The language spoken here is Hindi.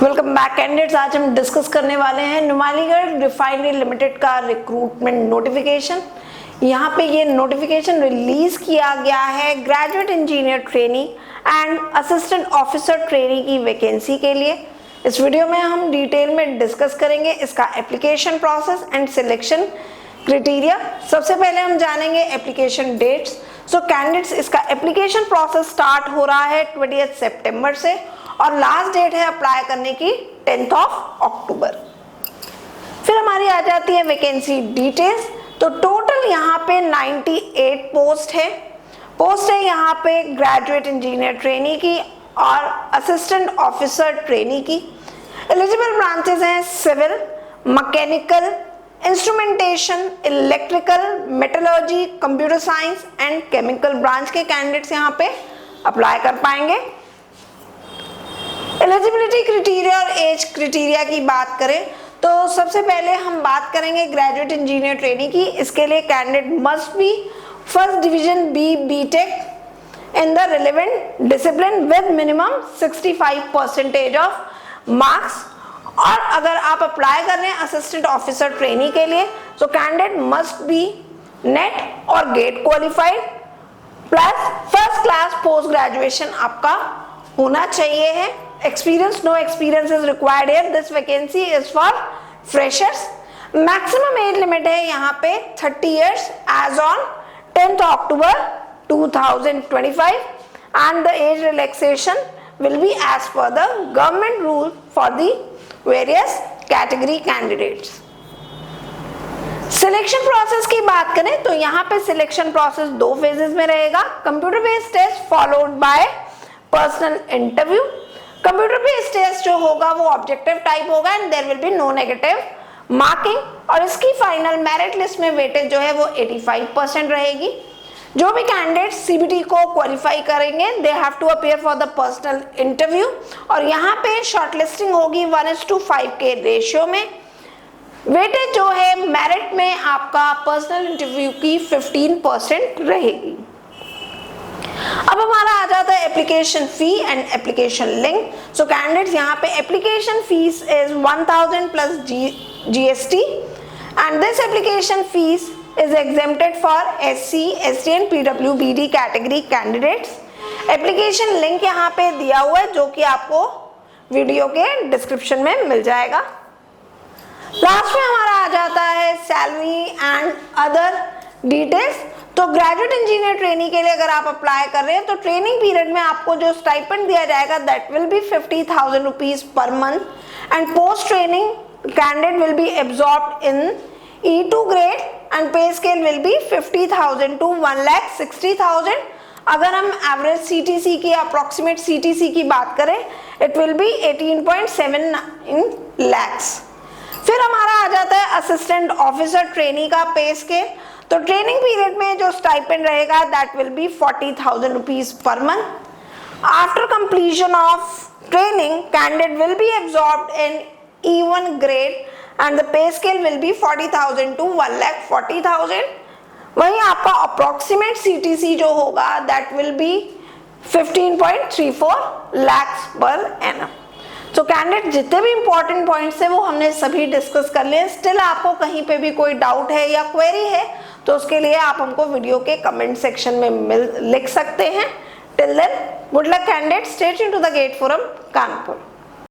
Welcome back candidates. आज हम डिस्कस करने वाले हैं नुमालीगढ़ रिफाइनरी लिमिटेड का रिक्रूटमेंट नोटिफिकेशन। यहाँ पे ये नोटिफिकेशन रिलीज किया गया है graduate engineer trainee and assistant officer trainee की वैकेंसी के लिए। इस वीडियो में हम डिटेल में डिस्कस करेंगे इसका application process and selection criteria. सबसे पहले हम जानेंगे एप्लीकेशन डेट्स। सो कैंडिडेट्स, इसका एप्लीकेशन प्रोसेस स्टार्ट हो रहा है 20 सितंबर से और लास्ट डेट है अप्लाई करने की 10 अक्टूबर। फिर हमारी आ जाती है वैकेंसी डिटेल्स। तो टोटल यहाँ पे 98 पोस्ट है यहाँ पे ग्रेजुएट इंजीनियर ट्रेनी की और असिस्टेंट ऑफिसर ट्रेनी की। एलिजिबल ब्रांचेस हैं civil, mechanical, instrumentation, electrical, metallurgy, computer science and chemical branch के कैंडिडेट्स यहाँ पे अप्लाई कर पाएंगे। एलिजिबिलिटी क्राइटेरिया और एज क्राइटेरिया की बात करें तो सबसे पहले हम बात करेंगे ग्रेजुएट इंजीनियर ट्रेनी की। इसके लिए candidate must be first division B BTech in the relevant discipline with minimum 65% of marks. और अगर आप अप्लाई कर रहे हैं असिस्टेंट ऑफिसर ट्रेनी के लिए तो कैंडिडेट मस्ट बी नेट और GATE qualified plus first class post graduation आपका होना चाहिए है। Experience, no experience is required here. This vacancy is for freshers. Maximum age limit है यहाँ पे 30 years as on 10th October 2025 and the age relaxation will be as per the government rule for the various category candidates. Selection process की बात करें तो यहाँ पे सिलेक्शन प्रोसेस 2 फेजेस में रहेगा। Computer based test followed by personal interview. Computer based test जो होगा वो ऑब्जेक्टिव टाइप होगा and there will be no negative marking और इसकी फाइनल मेरिट लिस्ट में वेटेज जो है वो 85% रहेगी। जो भी कैंडिडेट सीबीटी को क्वालिफाई करेंगे they have to appear for the personal interview और यहाँ पे शॉर्टलिस्टिंग होगी 1:5 के रेशियो में। वेटेज जो है मेरिट में आपका पर्सनल इंटरव्यू की 15% रहेगी। अब हमारा आ जाता है application fee and application link. So candidates यहाँ पे application fees is 1000 plus GST and this application fees is exempted for SC, ST and PWBD category candidates. Application link यहाँ पे दिया हुआ है जो कि आपको वीडियो के डिस्क्रिप्शन में मिल जाएगा। लास्ट में हमारा आ जाता है सैलरी एंड अदर डिटेल्स। तो ग्रेजुएट इंजीनियर ट्रेनी के लिए अगर आप अप्लाई कर रहे हैं तो ट्रेनिंग पीरियड में आपको जो स्टाइपेंड दिया जाएगा that will be 50,000 rupees per month and post training candidate will be absorbed in E2 grade and पे स्केल विल बी 50,000 to 1,60,000। अगर हम एवरेज सीटीसी की अप्रोक्सीमेट सीटीसी की बात करें इट विल बी 18.79 lakhs। फिर हमारा आ जाता है असिस्टेंट ऑफिसर ट्रेनी का पे स्केल। तो ट्रेनिंग पीरियड में जो स्टाइपेंड रहेगा that will be 40,000 rupees per month. After completion of training candidate will be absorbed in E1 grade and the pay scale will be 40,000 to 1,40,000। वहीं आपका अप्रोक्सीमेट सीटीसी जो होगा that will be 15.34 lakhs per annum. तो कैंडिडेट जितने भी इंपॉर्टेंट पॉइंट्स है वो हमने सभी डिस्कस कर लिए। स्टिल आपको कहीं पे भी कोई डाउट है या क्वेरी है तो उसके लिए आप हमको वीडियो के कमेंट सेक्शन में लिख सकते हैं। Till then good luck candidate, stay tuned to the GATE forum Kanpur.